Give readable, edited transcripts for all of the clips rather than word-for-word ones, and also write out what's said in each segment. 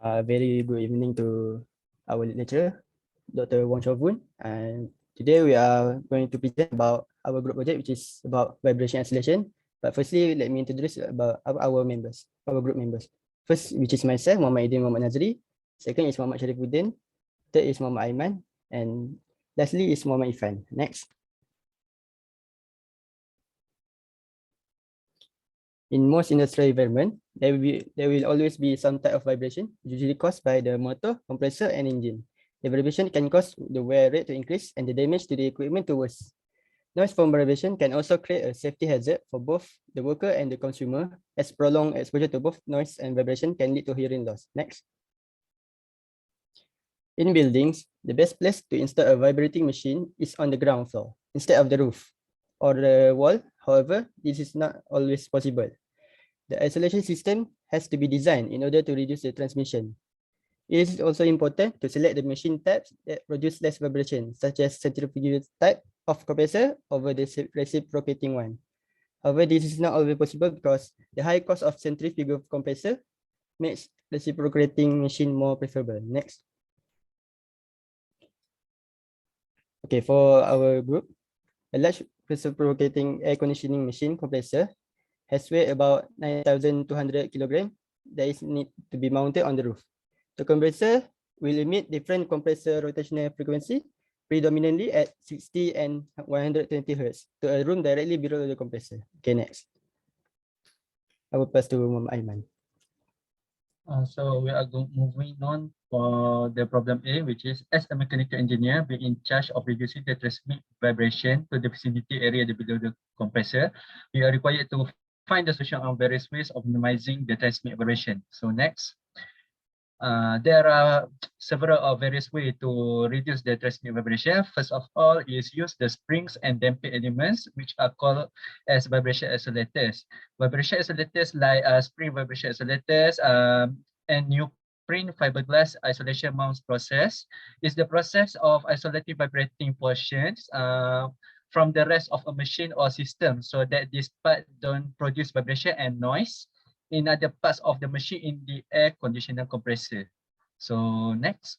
Very good evening to our lecturer, Dr. Wong Chau-Boon. And today we are going to present about our group project, which is about vibration isolation. But firstly, let me introduce about our members, our group members. First, which is myself, Muhammad Aidin Muhammad Nazri. Second is Muhammad Sharifuddin. Third is Muhammad Aiman. And lastly is Muhammad Ifan. Next. In most industrial environment, there will always be some type of vibration, usually caused by the motor, compressor, and engine. The vibration can cause the wear rate to increase and the damage to the equipment to worse. Noise from vibration can also create a safety hazard for both the worker and the consumer, as prolonged exposure to both noise and vibration can lead to hearing loss. Next. In buildings, the best place to install a vibrating machine is on the ground floor instead of the roof or the wall. However, this is not always possible. The isolation system has to be designed in order to reduce the transmission. It is also important to select the machine types that produce less vibration, such as centrifugal type of compressor over the reciprocating one. However, this is not always possible because the high cost of centrifugal compressor makes reciprocating machine more preferable. Next. Okay, for our group, a large reciprocating air conditioning machine compressor has weight about 9,200 kg that is need to be mounted on the roof. The compressor will emit different compressor rotational frequency, predominantly at 60 and 120 Hz to a room directly below the compressor. Okay, next. I will pass to Muhammad Aiman. So we are moving on for the problem A, which is as a mechanical engineer, be in charge of reducing the transmit vibration to the vicinity area below the compressor. We are required to find the solution on various ways of minimizing the transmit vibration. So next, there are several various ways to reduce the transmit vibration. First of all is use the springs and damping elements, which are called as vibration isolators. Vibration isolators like spring vibration isolators and neoprene fiberglass isolation mounts process is the process of isolating vibrating portions from the rest of a machine or system so that this part don't produce vibration and noise in other parts of the machine in the air conditioner compressor. So next.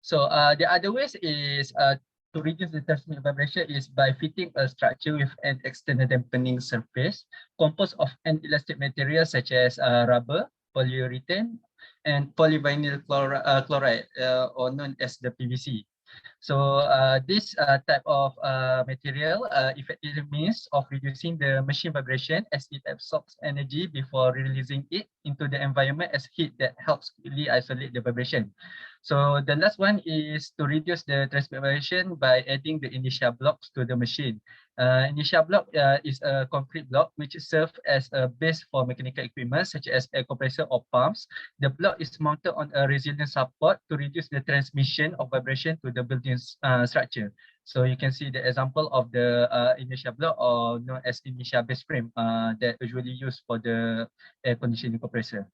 So the other ways is to reduce the transmit vibration is by fitting a structure with an external dampening surface composed of an elastic material such as rubber, polyurethane, and polyvinyl chloride, or known as the PVC. So this type of material effectively means of reducing the machine vibration as it absorbs energy before releasing it into the environment as heat that helps really isolate the vibration. So the last one is to reduce the transmit vibration by adding the initial blocks to the machine. Initial block is a concrete block which serves as a base for mechanical equipment such as air compressor or pumps. The block is mounted on a resilient support to reduce the transmission of vibration to the building structure. So you can see the example of the initial block, or known as initial base frame, that usually used for the air conditioning compressor.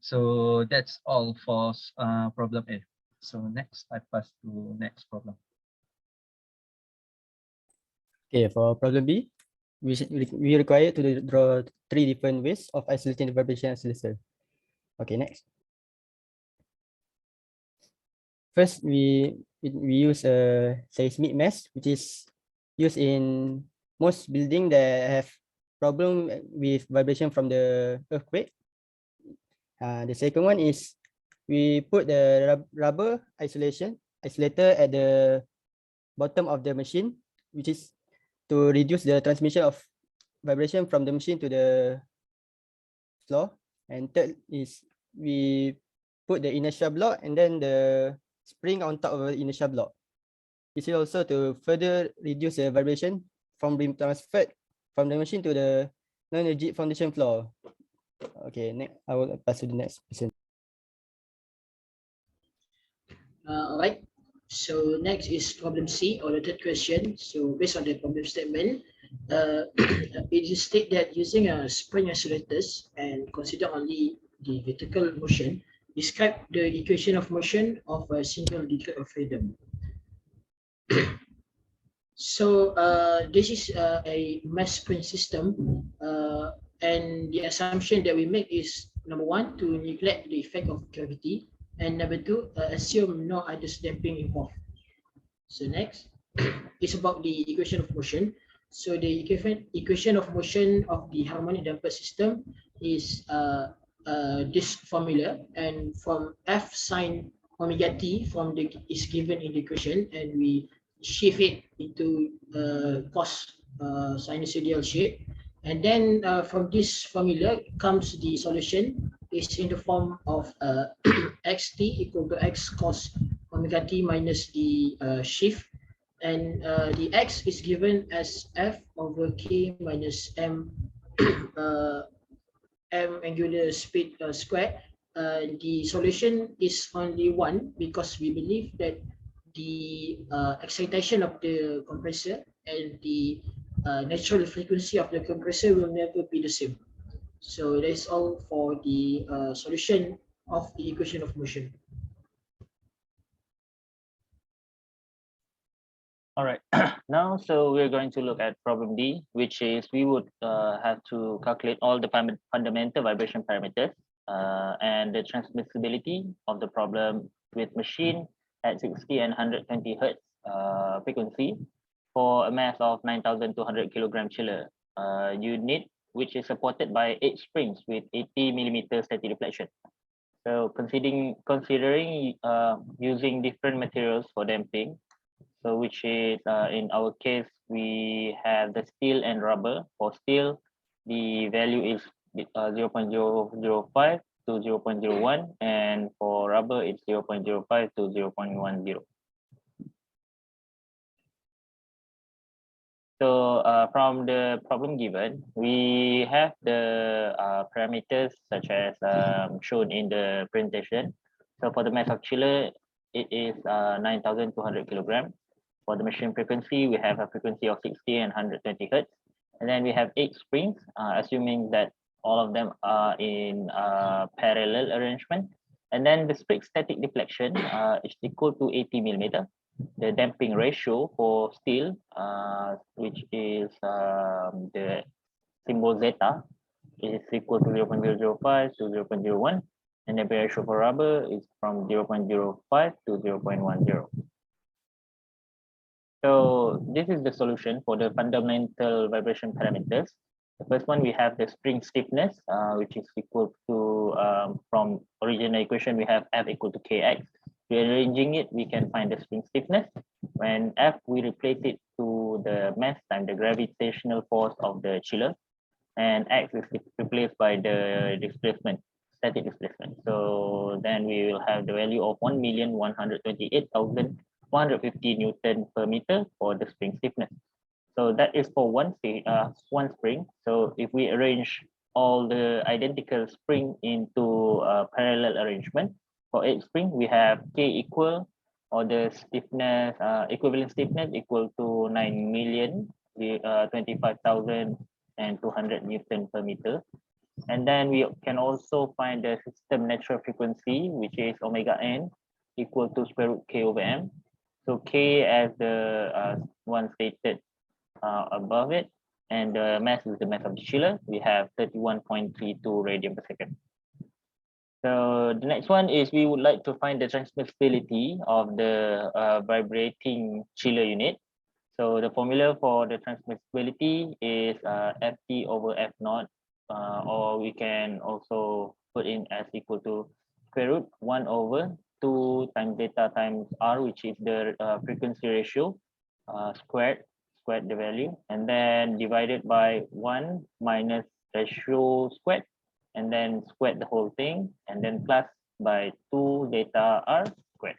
So that's all for problem A. So next, I pass to next problem. Okay, for problem B, we require to draw 3 different ways of isolating the vibration oscillator. Okay, next. First, we use a seismic mesh, which is used in most buildings that have problem with vibration from the earthquake. The second one is we put the rubber isolator at the bottom of the machine, which is to reduce the transmission of vibration from the machine to the floor. And third is we put the inertia block and then the spring on top of the inertia block. This is also to further reduce the vibration from being transferred from the machine to the non-rigid foundation floor. Okay, next I will pass to the next person. All right. So next is problem C, or the third question. So based on the problem statement, it is stated that using a spring isolators and consider only the vertical motion, describe the equation of motion of a single degree of freedom. So this is a mesh spring system, and the assumption that we make is number one, to neglect the effect of gravity, and number two, assume no other damping involved. So next is about the equation of motion. So the equation of motion of the harmonic damper system is this formula, and from F sine omega t from the is given in the equation, and we shift it into cos sinusoidal shape, and then from this formula comes the solution is in the form of xt equal to x cos omega t minus the shift, and the x is given as f over k minus m uh, m angular speed squared. The solution is only one because we believe that the excitation of the compressor and the natural frequency of the compressor will never be the same. So that's all for the solution of the equation of motion. All right, now so we're going to look at problem D, which is we would have to calculate all the fundamental vibration parameters and the transmissibility of the problem with machine at 60 and 120 Hertz frequency for a mass of 9,200 kilogram chiller unit, which is supported by 8 springs with 80 millimeter static deflection. So considering using different materials for damping, so which is in our case, we have the steel and rubber. For steel, the value is 0.005 to 0.01, and for rubber, it's 0.05 to 0.10. So from the problem given, we have the parameters such as shown in the presentation. So for the mass of chiller, it is 9,200 kilograms. For the machine frequency, we have a frequency of 60 and 120 Hertz. And then we have 8 springs, assuming that all of them are in parallel arrangement. And then the spring static deflection is equal to 80 millimeter. The damping ratio for steel, which is the symbol zeta, is equal to 0.005 to 0.01. And the ratio for rubber is from 0.05 to 0.10. So this is the solution for the fundamental vibration parameters. The first one, we have the spring stiffness, which is equal to, from original equation, we have F equal to Kx. Rearranging it, we can find the spring stiffness. When F, we replace it to the mass times the gravitational force of the chiller. And X is replaced by the displacement, static displacement. So then we will have the value of 1,128,150 Newton per meter for the spring stiffness. So that is for one spring. So if we arrange all the identical spring into a parallel arrangement, for each spring, we have K equal, or the stiffness, equivalent stiffness equal to 9,025,200 Newton per meter. And then we can also find the system natural frequency, which is omega n equal to square root K over M. So K as the one stated above it, and the mass is the mass of the chiller. We have 31.32 radian per second. So the next one is we would like to find the transmissibility of the vibrating chiller unit. So the formula for the transmissibility is Ft over F naught, or we can also put in as equal to square root 1 over 2 times zeta times R, which is the frequency ratio, squared the value, and then divided by 1 minus ratio squared, and then squared the whole thing, and then plus by 2 zeta R squared.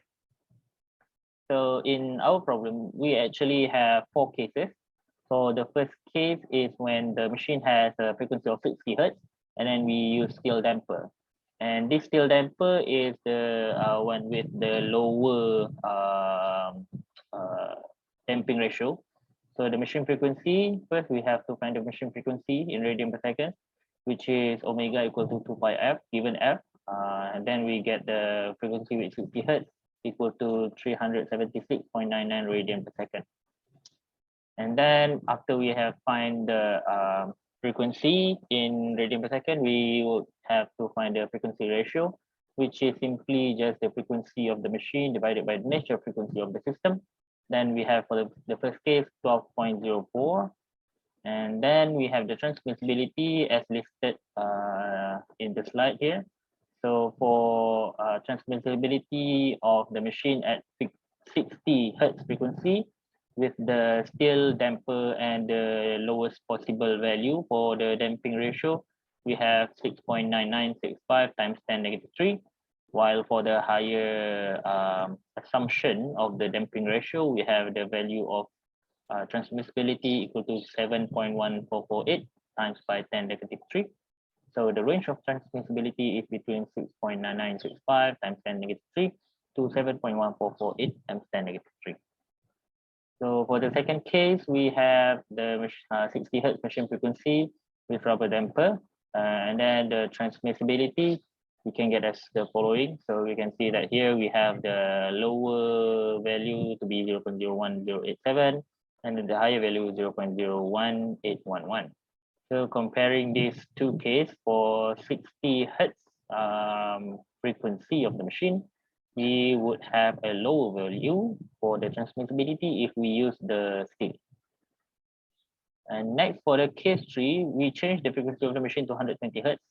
So in our problem, we actually have 4 cases. So the first case is when the machine has a frequency of 60 Hertz, and then we use steel damper. And this steel damper is the one with the lower damping ratio. So the machine frequency, first we have to find the machine frequency in radian per second, which is omega equal to 2 pi F, given F. And then we get the frequency with 60 Hertz equal to 376.99 radian per second. And then after we have find the frequency in radian per second, we would have to find the frequency ratio, which is simply just the frequency of the machine divided by the natural frequency of the system. Then we have for the first case 12.04, and then we have the transmissibility as listed in the slide here. So for transmissibility of the machine at 60 Hertz frequency with the still damper and the lowest possible value for the damping ratio, we have 6.9965 times 10 negative 3. While for the higher assumption of the damping ratio, we have the value of transmissibility equal to 7.1448 times by 10 negative 3. So the range of transmissibility is between 6.9965 times 10 negative 3 to 7.1448 times 10 negative 3. So for the second case, we have the 60 Hertz machine frequency with rubber damper, and then the transmissibility we can get as the following. So we can see that here we have the lower value to be 0.01087 and then the higher value 0.01811. So comparing these two cases for 60 Hertz frequency of the machine, we would have a lower value for the transmissibility if we use the steel. And next for the case 3, we change the frequency of the machine to 120 Hertz.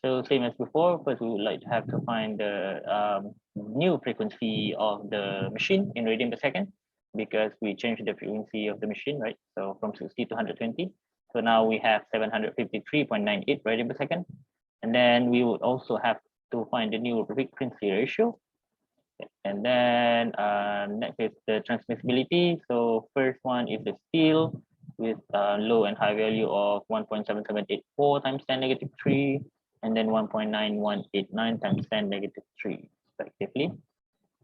So same as before, first we would like to have to find the new frequency of the machine in radian per second, because we changed the frequency of the machine, right? So from 60 to 120. So now we have 753.98 radian per second. And then we would also have to find the new frequency ratio. And then next is the transmissibility. So first one is the steel with low and high value of 1.7784 times 10 negative 3, and then 1.9189 times 10 negative 3 respectively.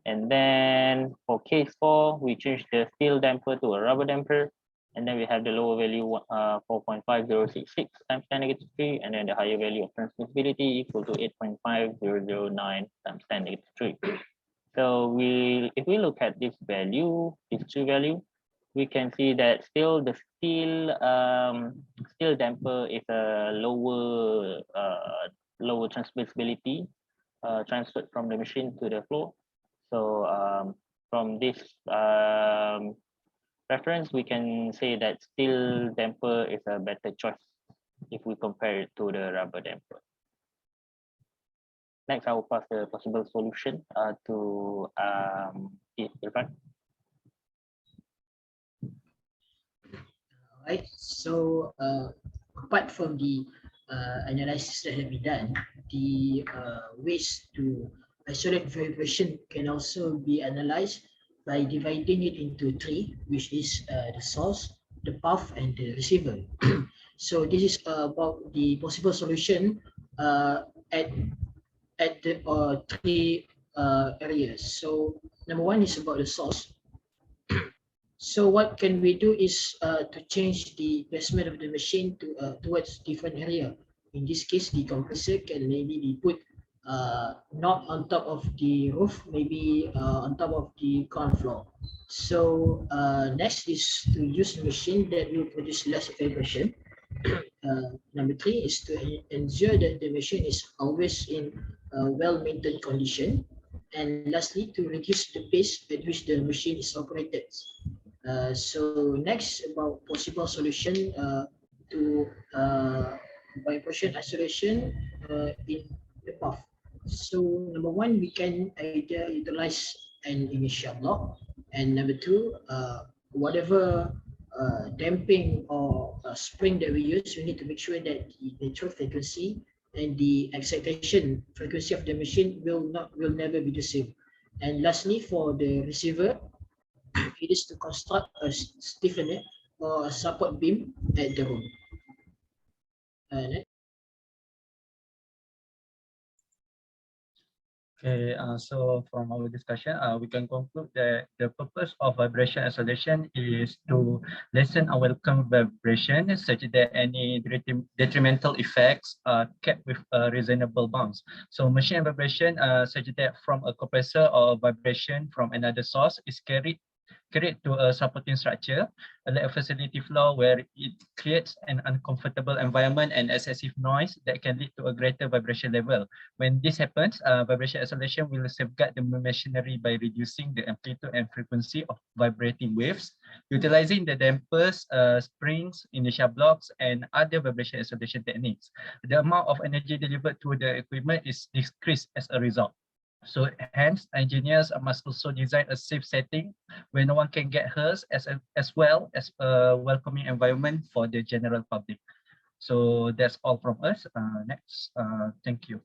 And then for case 4, we change the steel damper to a rubber damper, and then we have the lower value 4.5066 times 10 negative 3, and then the higher value of transmissibility equal to 8.5009 times 10 negative 3. So if we look at this value, these two values, we can see that still the steel damper is a lower transmissibility transferred from the machine to the floor. So from this reference, we can say that steel damper is a better choice if we compare it to the rubber damper. Next, I will pass the possible solution to Irfan. Right. So apart from the analysis that have been done, the ways to isolate vibration can also be analyzed by dividing it into 3, which is the source, the path, and the receiver. So this is about the possible solution at the 3 areas. So number 1 is about the source. So what can we do is to change the placement of the machine to towards different area. In this case, the compressor can maybe be put not on top of the roof, maybe on top of the ground floor. So next is to use a machine that will produce less vibration. Number 3 is to ensure that the machine is always in well-maintained condition. And lastly, to reduce the pace at which the machine is operated. So next about possible solution to vibration isolation in the path. So number 1, we can either utilize an initial block, and number 2, whatever damping or spring that we use, we need to make sure that the natural frequency and the excitation frequency of the machine will never be the same. And lastly, for the receiver, it is to construct a stiffener or a support beam at the room. Okay, so from our discussion, we can conclude that the purpose of vibration isolation is to lessen unwelcome vibration such that any detrimental effects are kept with reasonable bounds. So machine vibration such that from a compressor or vibration from another source is carried carried to a supporting structure, like a facility floor where it creates an uncomfortable environment and excessive noise that can lead to a greater vibration level. When this happens, vibration isolation will safeguard the machinery by reducing the amplitude and frequency of vibrating waves, utilizing the dampers, springs, inertia blocks, and other vibration isolation techniques. The amount of energy delivered to the equipment is decreased as a result. So hence, engineers must also design a safe setting where no one can get hurt, as well as a welcoming environment for the general public. So that's all from us. Next, thank you.